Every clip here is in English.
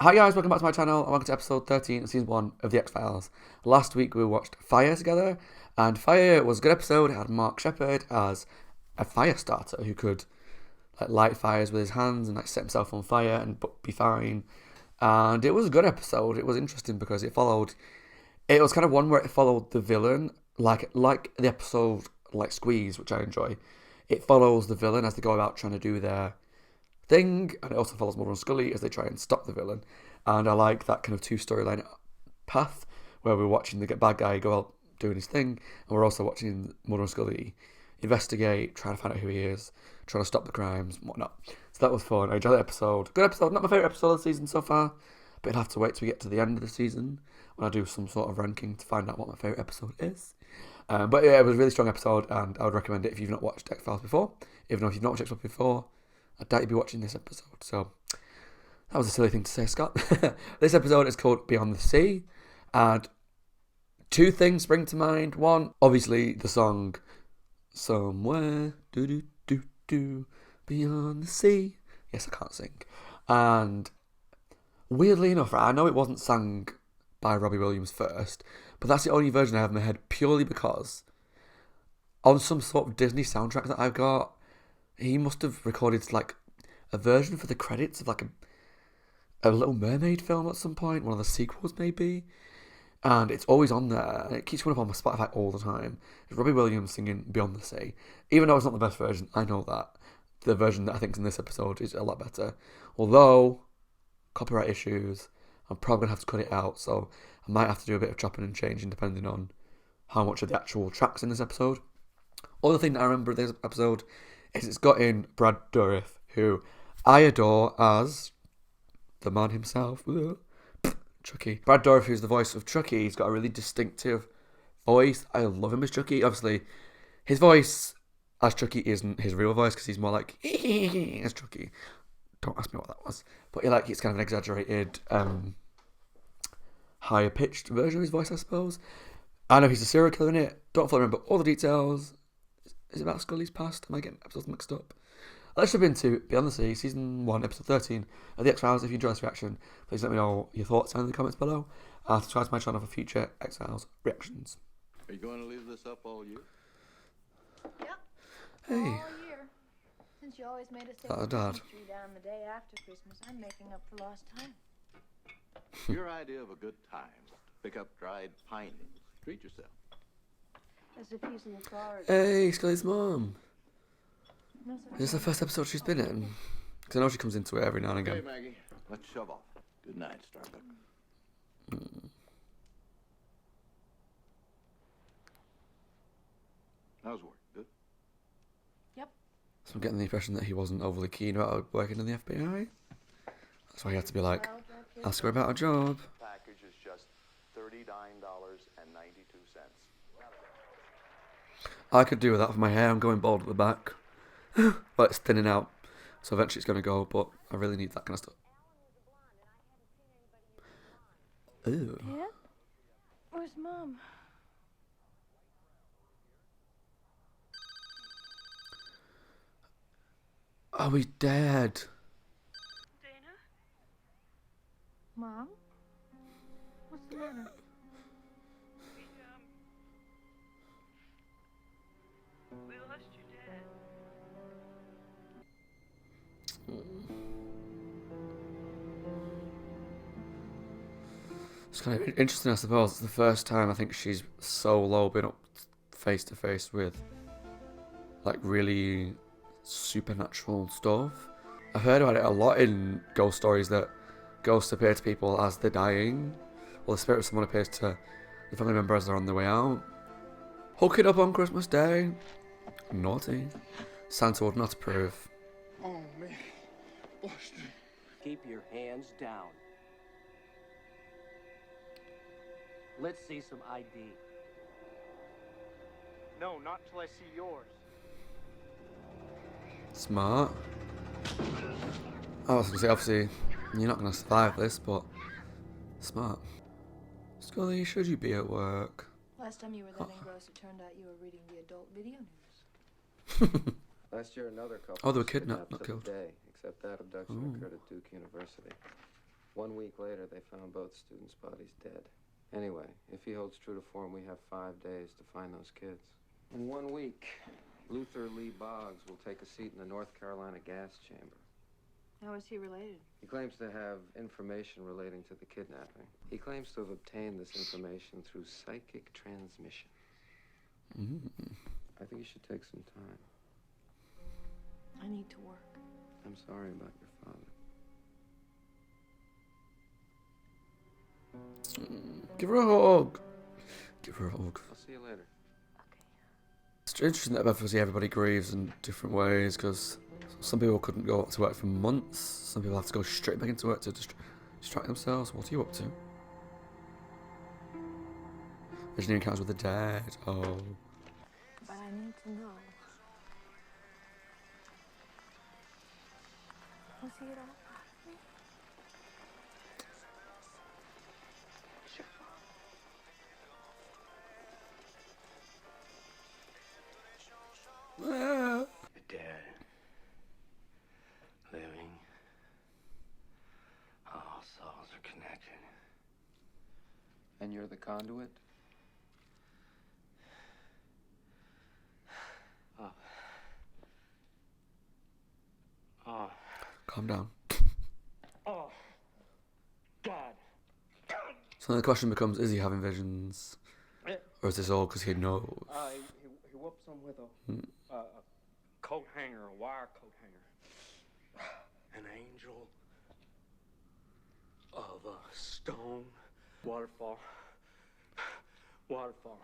Hi guys, welcome back to my channel and welcome to episode 13 of season 1 of The X-Files. Last week we watched Fire together, and Fire was a good episode. It had Mark Sheppard as a fire starter who could light fires with his hands and set himself on fire and be fine. And it was a good episode. It was interesting because it was kind of one where it followed the villain, like the episode like Squeeze, which I enjoy. It follows the villain as they go about trying to do their thing, and it also follows Mulder and Scully as they try and stop the villain. And I like that kind of two storyline path where we're watching the bad guy go out doing his thing, and we're also watching Mulder and Scully investigate, trying to find out who he is, trying to stop the crimes and whatnot. So that was fun. I enjoyed that episode. Good episode. Not my favourite episode of the season so far, but you'll have to wait till we get to the end of the season when I do some sort of ranking to find out what my favourite episode is. But yeah, it was a really strong episode, and I would recommend it if you've not watched X-Files before. Even though if you've not watched X-Files before, I doubt you'd be watching this episode. So that was a silly thing to say, Scott. This episode is called Beyond the Sea, and two things spring to mind. One, obviously, the song Somewhere do do do do beyond the sea. Yes, I can't sing. And weirdly enough, I know it wasn't sung by Robbie Williams first, but that's the only version I have in my head purely because on some sort of Disney soundtrack that I've got, he must have recorded like a version for the credits of like a Little Mermaid film at some point, one of the sequels maybe. And it's always on there, and it keeps coming up on my Spotify all the time. It's Robbie Williams singing Beyond the Sea. Even though it's not the best version, I know that. The version that I think is in this episode is a lot better. Although, copyright issues, I'm probably going to have to cut it out, so I might have to do a bit of chopping and changing depending on how much of the actual tracks in this episode. Other thing that I remember of this episode is it's got in Brad Dourif, who I adore as the man himself. Chucky. Brad Dourif, who's the voice of Chucky, he's got a really distinctive voice. I love him as Chucky. Obviously, his voice as Chucky isn't his real voice because he's more like as Chucky. Don't ask me what that was. But it's kind of an exaggerated, higher pitched version of his voice, I suppose. I know he's a serial killer in it. Don't fully remember all the details. Is it about Scully's past? Am I getting episodes mixed up? Let's jump into Beyond the Sea, Season 1, Episode 13 of The X-Files. If you enjoyed this reaction, please let me know your thoughts down in the comments below. And subscribe to my channel for future X-Files reactions. Are you going to leave this up all year? Yep. Hey. All year. Since you always made us take Oh, the Dad. Christmas tree down the day after Christmas, I'm making up for lost time. Your idea of a good time. Pick up dried pine needles. Treat yourself. As if he's an authority. Hey, Scully's mum. No, Is this the first episode she's been in? Because I know she comes into it every now and Okay, again. Maggie. Let's shove off. Good night, Starbuck. How's work? Good? Yep. So I'm getting the impression that he wasn't overly keen about working in the FBI. That's why he had to be like, Well, that ask her about a job. Package is just $39.92. I could do with that for my hair. I'm going bald at the back. But it's thinning out. So eventually it's going to go, but I really need that kind of stuff. Ew. Dad? Where's Mom? Oh, he's dead. Dana? Mom? What's the matter? We lost your dad. It's kind of interesting, I suppose. It's the first time I think she's solo been up face to face with like really supernatural stuff. I've heard about it a lot in ghost stories that ghosts appear to people as they're dying, or the spirit of someone appears to the family member as they're on their way out. Hooking up on Christmas Day. Naughty. Santa would not approve. Oh, man. Buster. Keep your hands down. Let's see some ID. No, not till I see yours. Smart. I was going to say, obviously, you're not going to survive this, but smart. Scully, should you be at work? Last time you were that engrossed, it turned out you were reading the adult video news. Last year, another couple Oh, they were was kidnapped, not to killed. the day, except that abduction Ooh. occurred at Duke University. 1 week later, they found both students' bodies dead. Anyway, if he holds true to form, we have 5 days to find those kids. In 1 week, Luther Lee Boggs will take a seat in the North Carolina gas chamber. How is he related? He claims to have information relating to the kidnapping. He claims to have obtained this information through psychic transmission. I think you should take some time. I need to work. I'm sorry about your father. Give her a hug. Give her a hug. I'll see you later. It's interesting that obviously everybody grieves in different ways, because some people couldn't go to work for months. Some people have to go straight back into work to distract themselves. What are you up to? Visionary encounters with the dead. Oh. But I need to know. Was he at all proud of me? Sure. Ah. Dead. Living. All souls are connected. And you're the conduit? Calm down. Oh, God. So then the question becomes, is he having visions? Or is this all because he knows? He whoops him with a coat hanger, a wire coat hanger. An angel of a stone. Waterfall. Waterfall.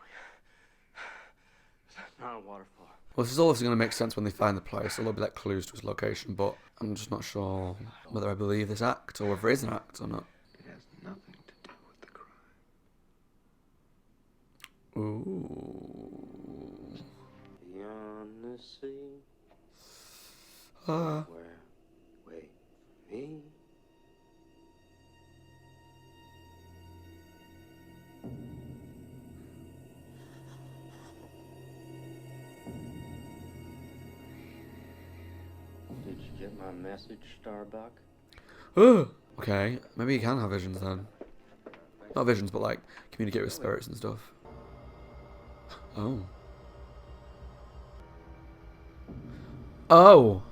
It's not a waterfall. Well, this is all going to make sense when they find the place. So there'll be like clues to his location, but I'm just not sure whether I believe this act or whether it is an act or not. It has nothing to do with the crime. Ooh. Beyond the sea. Ah. Where? Wait. Me? Did you get my message, Starbuck? Oh. Okay, maybe he can have visions then. Not visions, but like communicate with spirits and stuff. Oh. Oh.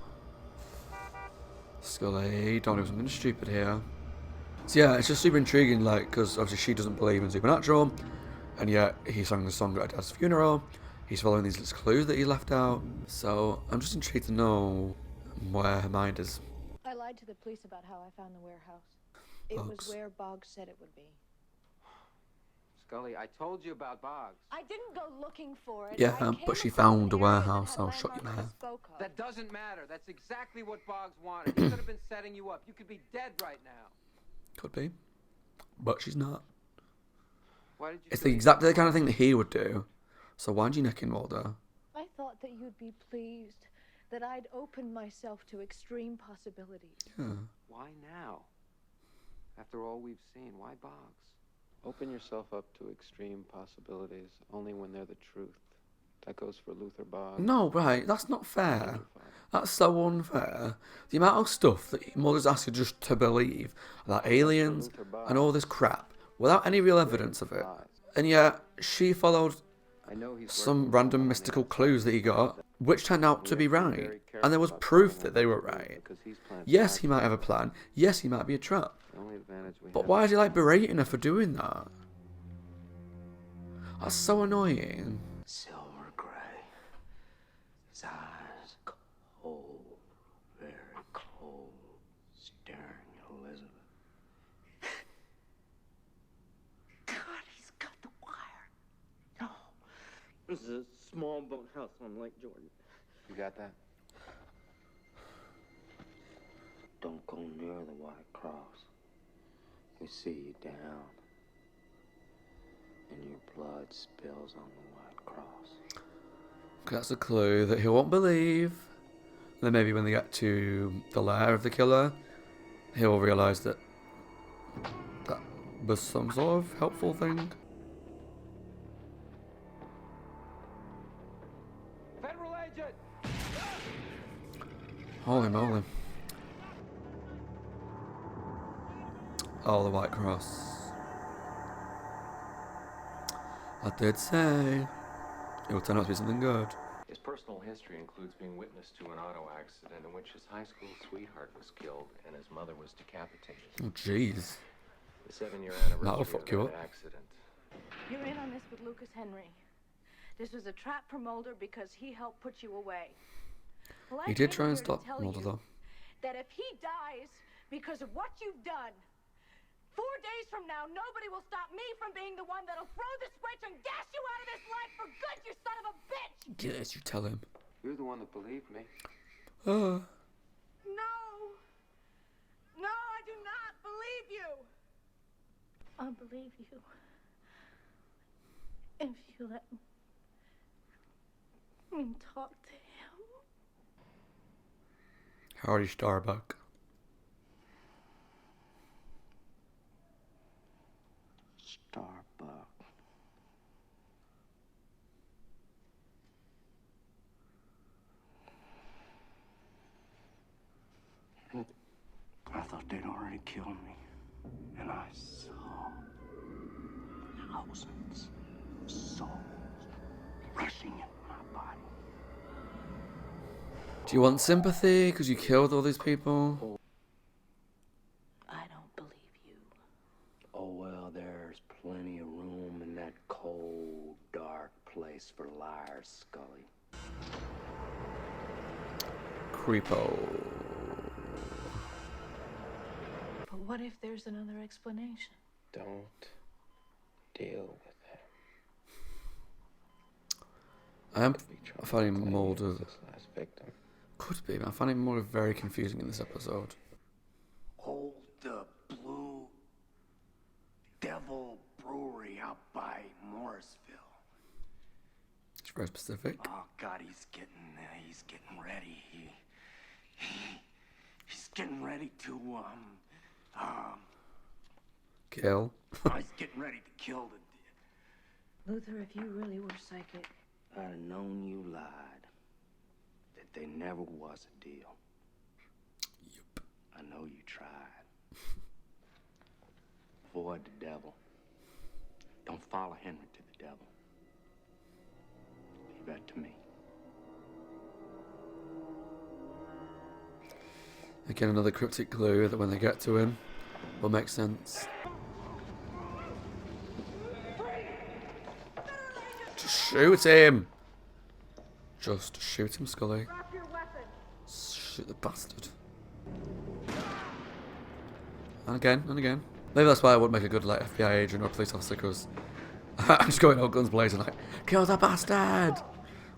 Scully, don't do something stupid here. So yeah, it's just super intriguing, like, because obviously she doesn't believe in supernatural, and yet he sang the song at her dad's funeral. He's following these little clues that he left out. So I'm just intrigued to know where her mind is. I lied to the police about how I found the warehouse. It Boggs. was where Boggs said it would be. Scully, I told you about Boggs. I didn't go looking for it. Yeah, I came but she across found an a area warehouse. that had I'll shut you landmarks I there. spoke of. That doesn't matter. That's exactly what Boggs wanted. He could have been setting you up. You could be dead right now. Could be, but she's not. Why did you It's do exactly the kind of thing that he would do. So why'd you neck in Waldo? I thought that you'd be pleased that I'd opened myself to extreme possibilities. Yeah. Why now? After all we've seen, why Boggs? Open yourself up to extreme possibilities only when they're the truth. That goes for Luther Boggs. No, right, that's not fair. That's so unfair. The amount of stuff that Mother's asked you just to believe about aliens and all this crap without any real evidence of it. And yet, she followed I know he's some working random on mystical it. clues that he got, which turned out to be right. And there was proof that they were right. Because he's planted Yes, he traps. might have a plan. Yes, he might be a trap. The only advantage we But have why is is he like berating her for doing that? That's so annoying. Silver gray. His eyes cold, very cold, staring at Elizabeth. God, he's got the wire. No. This is a small boathouse on Lake Jordan. You got that? Don't go near the White Cross. We see you down, and your blood spills on the White Cross. That's a clue that he won't believe. Then maybe when they get to the lair of the killer, he'll realise that that was some sort of helpful thing. Federal agent! Holy moly. Oh, the White Cross. I did say it would turn out to be something good. His personal history includes being witness to an auto accident in which his high school sweetheart was killed and his mother was decapitated. Oh, jeez. The 7-year That'll anniversary fuck of you that up. accident. You're in on this with Lucas Henry. This was a trap for Mulder because he helped put you away. Well, I He did came try and here to stop tell Mulder, you though. that if he dies because of what you've done, 4 days from now, nobody will stop me from being the one that'll throw the switch and gas you out of this life for good, you son of a bitch! Yes, you tell him. You're the one that believed me. No! No, I do not believe you! I'll believe you. If you let me talk to him. Harry Starbuck. Starbuck. I thought they'd already killed me. And I saw thousands of souls rushing in my body. Do you want sympathy because you killed all these people? I don't believe you. Oh, well, there's plenty of room in that cold, dark place for liars, Scully. Creepo. But what if there's another explanation? Don't deal with it. I am Be trying to finding claim Mulder. he was this last victim. Could be, but I find him more very confusing in this episode. Oh, the Blue Devil Brewery out by Morrisville. It's very specific. Oh God, he's getting ready. He's getting ready to Kill. he's getting ready to kill the. Luther, if you really were psychic, I'd have known you lied. That there never was a deal. Yup. I know you tried. Avoid the devil. Don't follow Henry to the devil. Leave that to me. Again, another cryptic clue that when they get to him will make sense. Just shoot him! Just shoot him, Scully. drop your weapon. Shoot the bastard. And again, and again. Maybe that's why I wouldn't make a good like FBI agent or police officer, because I'm just going all guns blazing like, kill the bastard!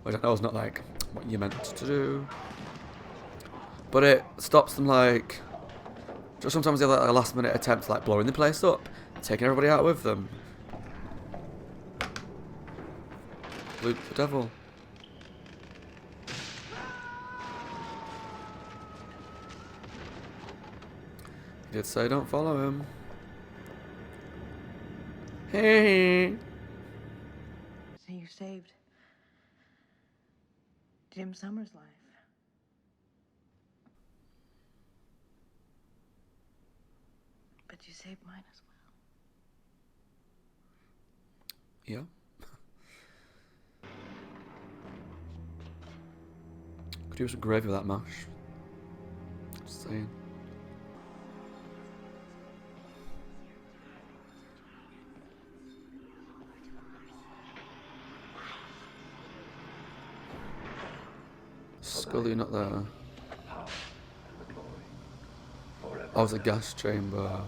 Which I know is not like what you meant to do. But it stops them like, just sometimes they have like a last minute attempt like blowing the place up, taking everybody out with them. Luke the devil. He did say don't follow him. Hey. So you saved Jim Summers' life. But you saved mine as well. Yeah. Could use some gravy with that mash. Just saying. Scully not there. Oh, it's a gas chamber.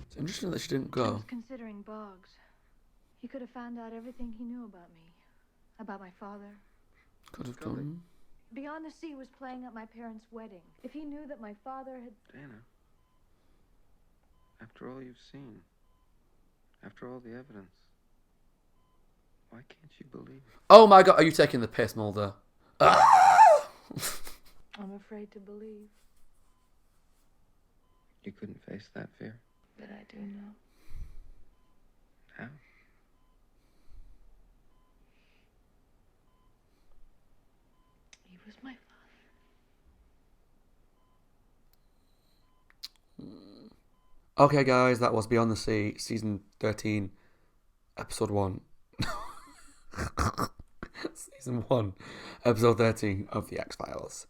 It's interesting that she didn't I go. was considering Boggs. He could have found out everything he knew about me. About my father. Could have done. Beyond the Sea was playing at my parents' wedding. If he knew that my father had... Dana, after all you've seen, after all the evidence, why can't you believe? Oh my god, are you taking the piss, Mulder? Ah! I'm afraid to believe. You couldn't face that fear? But I do know. How? He was my father. Okay, guys, that was Beyond the Sea, Season 13, Episode 1. Season 1, Episode 13 of The X-Files.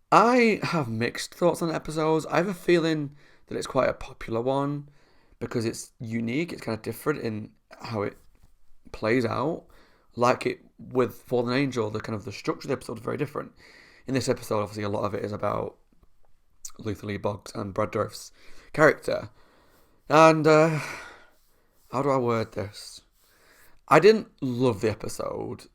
I have mixed thoughts on the episodes. I have a feeling that it's quite a popular one because it's unique, it's kind of different in how it plays out. Like it with Fallen Angel, the structure of the episode is very different. In this episode, obviously, a lot of it is about Luther Lee Boggs and Brad Dourif's character. And how do I word this? I didn't love the episode,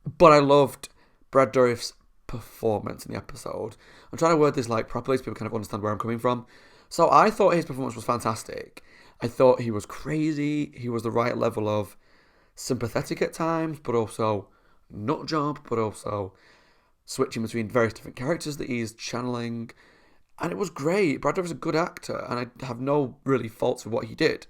but I loved Brad Dourif's performance in the episode. I'm trying to word this like properly so people kind of understand where I'm coming from. So I thought his performance was fantastic. I thought he was crazy. He was the right level of sympathetic at times, but also nut job, but also switching between various different characters that he's channeling. And it was great. Brad Dourif is a good actor, and I have no really faults with what he did.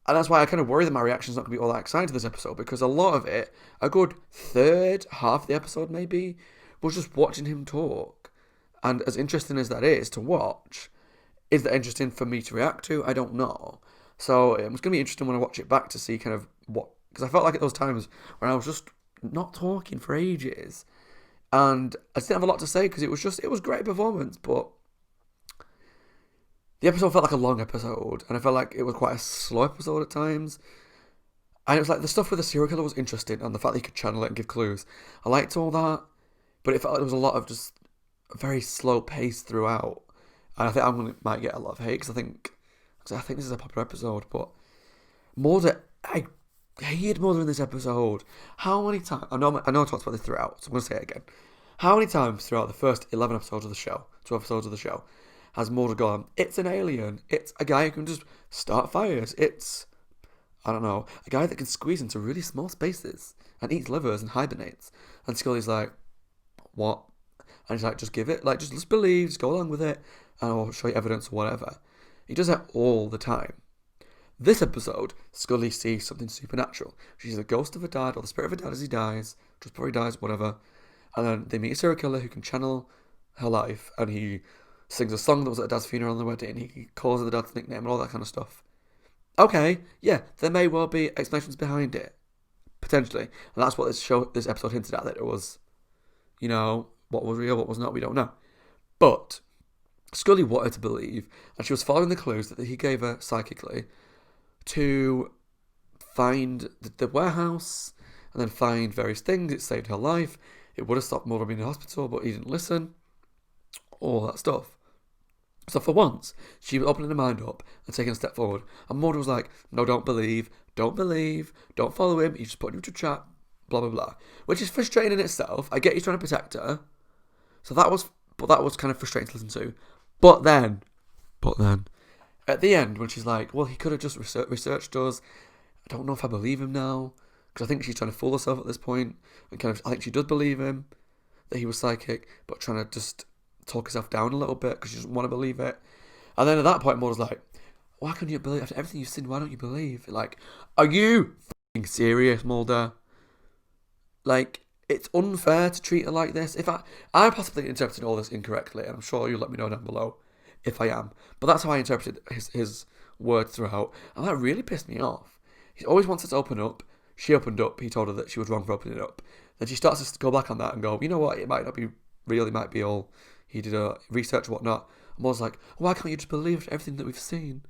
And that's why I kind of worry that my reaction's not going to be all that exciting to this episode, because a lot of it, a good third, half of the episode maybe, was just watching him talk. And as interesting as that is to watch, is that interesting for me to react to? I don't know. So it's going to be interesting when I watch it back to see kind of what... Because I felt like at those times when I was just not talking for ages, and I just didn't have a lot to say because it was great performance, but the episode felt like a long episode, and I felt like it was quite a slow episode at times. And it was like the stuff with the serial killer was interesting, and the fact that he could channel it and give clues. I liked all that, but it felt like there was a lot of just very slow pace throughout. And I think might get a lot of hate because I think this is a popular episode, but Mulder, I hated Mulder in this episode. How many times? I know I talked about this throughout, so I'm going to say it again. How many times throughout the first 11 episodes of the show, 12 episodes of the show, has Mulder gone, it's an alien, it's a guy who can just start fires, it's, I don't know, a guy that can squeeze into really small spaces and eats livers and hibernates. And Scully's like, what? And he's like, just give it, like, just believe, just go along with it, and I'll show you evidence or whatever. He does that all the time. This episode, Scully sees something supernatural. She's the ghost of a dad, or the spirit of a dad as he dies, just before he dies, whatever. And then they meet a serial killer who can channel her life, and he sings a song that was at a dad's funeral on the wedding. He calls her the dad's nickname and all that kind of stuff. Okay, yeah, there may well be explanations behind it, potentially, and that's what this episode hinted at, that it was, you know, what was real, what was not, we don't know. But Scully wanted to believe, and she was following the clues that he gave her psychically to find the warehouse and then find various things. It saved her life. It would have stopped Mulder being in the hospital, but he didn't listen. All that stuff. So for once, she was opening her mind up and taking a step forward. And Mulder was like, no, don't believe, don't follow him, he's just putting him to a trap, blah, blah, blah. Which is frustrating in itself. I get he's trying to protect her. So that was kind of frustrating to listen to. But then, at the end, when she's like, well, he could have just researched us, I don't know if I believe him now, because I think she's trying to fool herself at this point, and I think she does believe him, that he was psychic, but trying to just talk herself down a little bit, because she doesn't want to believe it. And then at that point, Mulder's like, why can't you believe, after everything you've seen, why don't you believe? Like, are you f***ing serious, Mulder? Like, it's unfair to treat her like this. If I possibly interpreted all this incorrectly, and I'm sure you'll let me know down below if I am. But that's how I interpreted his words throughout, and that really pissed me off. He always wants us to open up. She opened up. He told her that she was wrong for opening it up. Then she starts to go back on that and go, you know what? It might not be real. It might be all he did research or whatnot. And Mulder's like, why can't you just believe everything that we've seen?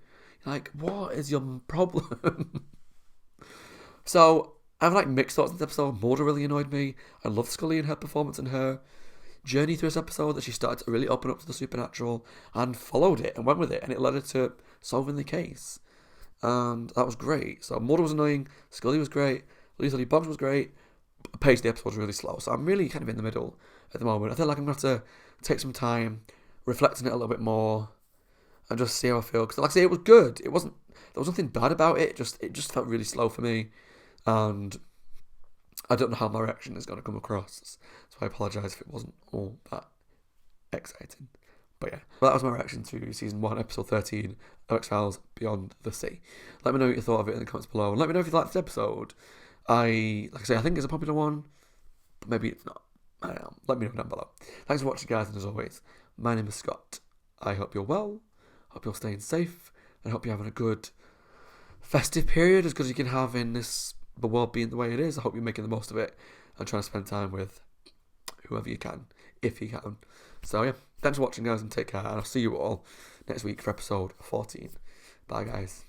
You're like, what is your problem? So I have like mixed thoughts on this episode. Mulder really annoyed me. I love Scully and her performance and her journey through this episode, that she started to really open up to the supernatural and followed it and went with it, and it led her to solving the case. And that was great. So Mulder was annoying, Scully was great, Luther Lee Boggs was great. The pace of the episode was really slow. So I'm really kind of in the middle at the moment. I feel like I'm going to have to take some time, reflect on it a little bit more, and just see how I feel. Because like I say, it was good. There was nothing bad about it. It just felt really slow for me. And I don't know how my reaction is going to come across. So I apologise if it wasn't all that exciting. But yeah, well, that was my reaction to Season 1, Episode 13 of X-Files Beyond the Sea. Let me know what you thought of it in the comments below. And let me know if you liked this episode. Like I say, I think it's a popular one, but maybe it's not. I don't know. Let me know down below. Thanks for watching, guys, and as always, my name is Scott. I hope you're well. Hope you're staying safe, and hope you're having a good festive period, as good as you can have in the world being the way it is. I hope you're making the most of it and trying to spend time with whoever you can, if you can. So yeah, thanks for watching, guys, and take care, and I'll see you all next week for episode 14. Bye, guys.